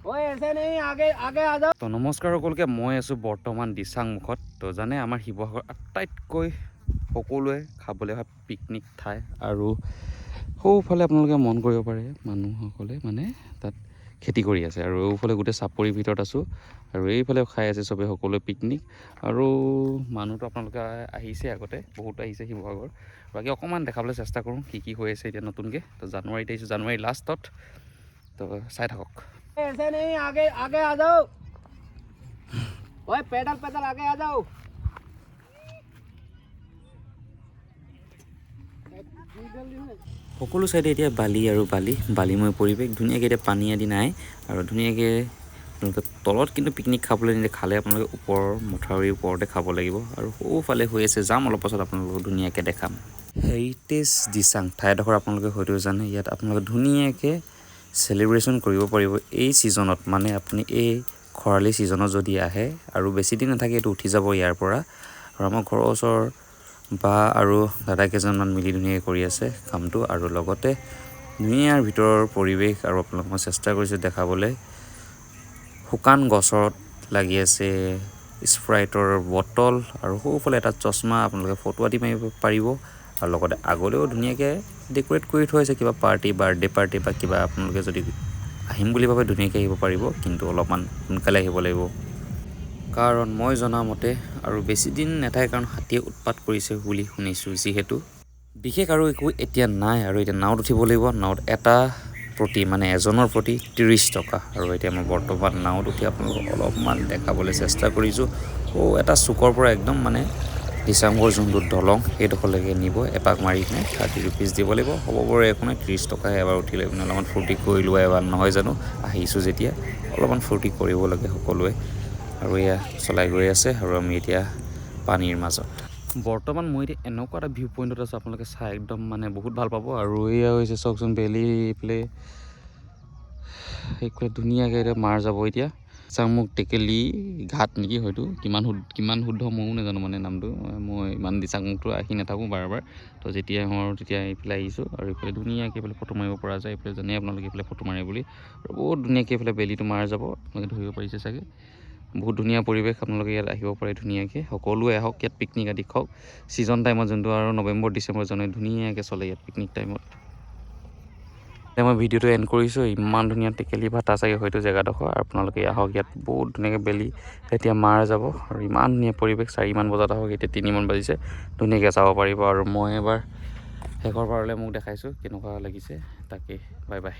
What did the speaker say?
তো নমস্কাৰ সকলোকে, মই আছোঁ বৰ্তমান দিচাং মুখত। তো জানে আমাৰ শিৱসাগৰ আটাইতকৈ সকলোৱে খাবলৈ অহা পিকনিক ঠাই, আৰু সৌফালে আপোনালোকে মন কৰিব পাৰে মানুহসকলে মানে তাত খেতি কৰি আছে, আৰু এইফালে গোটেই চাপৰিৰ ভিতৰত আছোঁ, আৰু এইফালে খাই আছে চবেই সকলোৱে পিকনিক। আৰু মানুহটো আপোনালোকে আহিছে, আগতে বহুত আহিছে শিৱসাগৰ। বাকী অকণমান দেখাবলৈ চেষ্টা কৰোঁ কি কি হৈ আছে এতিয়া নতুনকৈ। তো জানুৱাৰীত আহিছোঁ, জানুৱাৰী লাষ্টত। তো চাই থাকক। ऐसे नहीं, आगे आगे आ जाओ ओए, पैदल पैदल आगे आ जाओ। সকলো চাইডে এতিয়া বালি আৰু বালিময় পৰিৱেশ, ধুনীয়াকৈ এতিয়া পানী আদি নাই, আৰু ধুনীয়াকৈ তলত কিন্তু পিকনিক খাবলৈ নিলে, খালে আপোনালোকে ওপৰৰ মথাউৰিৰ ওপৰতে খাব লাগিব। আৰু সৌফালে হৈ আছে, যাম অলপ পাছত আপোনালোকক ধুনীয়াকৈ দেখাম। হেৰিটেজ দিচাং ঠাইডোখৰ আপোনালোকে হয়তো জানে, ইয়াত আপোনালোকে ধুনীয়াকৈ চেলিব্ৰেশ্যন কৰিব পাৰিব এই ছিজনত। মানে আপুনি এই খৰালি ছিজনত যদি আহে, আৰু বেছি দিন নাথাকে, এইটো উঠি যাব ইয়াৰ পৰা। আৰু আমাৰ ঘৰৰ ওচৰৰ বা আৰু দাদা কেইজনমান মিলি ধুনীয়াকৈ কৰি আছে কামটো, আৰু লগতে ধুনীয়াৰ ভিতৰৰ পৰিৱেশ। আৰু আপোনালোক মই চেষ্টা কৰিছোঁ দেখাবলৈ, শুকান গছত লাগি আছে স্প্ৰাইটৰ বটল, আৰু সৌফালে এটা চশমা, আপোনালোকে ফটো আদি মাৰিব পাৰিব। আৰু লগতে আগলৈও ধুনীয়াকৈ ডেক'ৰেট কৰি থৈ আছে, কিবা পাৰ্টি, বাৰ্থডে পাৰ্টি বা কিবা। আপোনালোকে যদি আহিম বুলি ভাবে ধুনীয়াকৈ আহিব পাৰিব, কিন্তু অলপমান সোনকালে আহিব লাগিব, কাৰণ মই জনামতে আৰু বেছি দিন নাথাকে, কাৰণ হাতীয়ে উৎপাত কৰিছে বুলি শুনিছোঁ। যিহেতু বিশেষ আৰু একো এতিয়া নাই, আৰু এতিয়া নাৱত উঠিব লাগিব। নাৱত এটা প্ৰতি মানে এজনৰ প্ৰতি 30 টকা। আৰু এতিয়া মই বৰ্তমান নাৱত উঠি আপোনালোকক অলপমান দেখাবলৈ চেষ্টা কৰিছোঁ। এটা চুকৰ পৰা একদম মানে দিচাংৰ যোনটো দলং, সেইডোখৰলৈকে নিব। এপাক মাৰি কিনে 30 ৰুপিজ দিব লাগিব। হ'ব বাৰু, একো নাই, 30 টকাহে। এবাৰ উঠিলে মানে অলপমান ফূৰ্তি কৰি লোৱা এবাৰ নহয় জানো, আহিছোঁ যেতিয়া অলপমান ফূৰ্তি কৰিব লাগে সকলোৱে। আৰু এয়া চলাই গৈ আছে, আৰু আমি এতিয়া পানীৰ মাজত। বৰ্তমান মই এতিয়া এনেকুৱা এটা ভিউ পইণ্টত আছোঁ, আপোনালোকে চাই একদম মানে বহুত ভাল পাব। আৰু এয়া হৈছে চাওকচোন, বেলি এইফালে ধুনীয়াকৈ এতিয়া মাৰ যাব এতিয়া। চাংমুখ টেকেলি ঘাট নেকি হয়তো, কিমান শুদ্ধ ময়ো নাজানো মানে নামটো। মই ইমান দিচাংমুখটো আহি নাথাকোঁ বাৰ। তো যেতিয়া আহোঁ তেতিয়া এইফালে আহিছোঁ, আৰু এইফালে ধুনীয়াকৈ এইফালে ফটো মাৰিব পৰা যায়। এইফালে জানেই আপোনালোকে এইফালে ফটো মাৰে বুলি, আৰু বহুত ধুনীয়াকৈ এইফালে বেলিটো মাৰ যাব, আপোনালোকে ধৰিব পাৰিছে চাগে। বহুত ধুনীয়া পৰিৱেশ, আপোনালোকে ইয়াত আহিব পাৰে ধুনীয়াকৈ। সকলোৱে আহক ইয়াত পিকনিক আদি খাওক। ছিজন টাইমত যোনটো আৰু নৱেম্বৰ ডিচেম্বৰ জানুৱাৰী ধুনীয়াকৈ চলে ইয়াত পিকনিক টাইমত। এতিয়া মই ভিডিঅ'টো এণ্ড কৰিছোঁ। ইমান ধুনীয়া টেকেলি ভাটা চাগে হয়তো জেগাডোখৰ। আপোনালোকে আহক, ইয়াত বহুত ধুনীয়াকৈ বেলি এতিয়া মাৰ যাব, আৰু ইমান ধুনীয়া পৰিৱেশ। 4মান বজাত আহক, এতিয়া 3মান বাজিছে, ধুনীয়াকৈ চাব পাৰিব। আৰু মই এবাৰ শেষৰ পাৰলৈ মোক দেখাইছোঁ কেনেকুৱা লাগিছে। তাকে বাই বাই।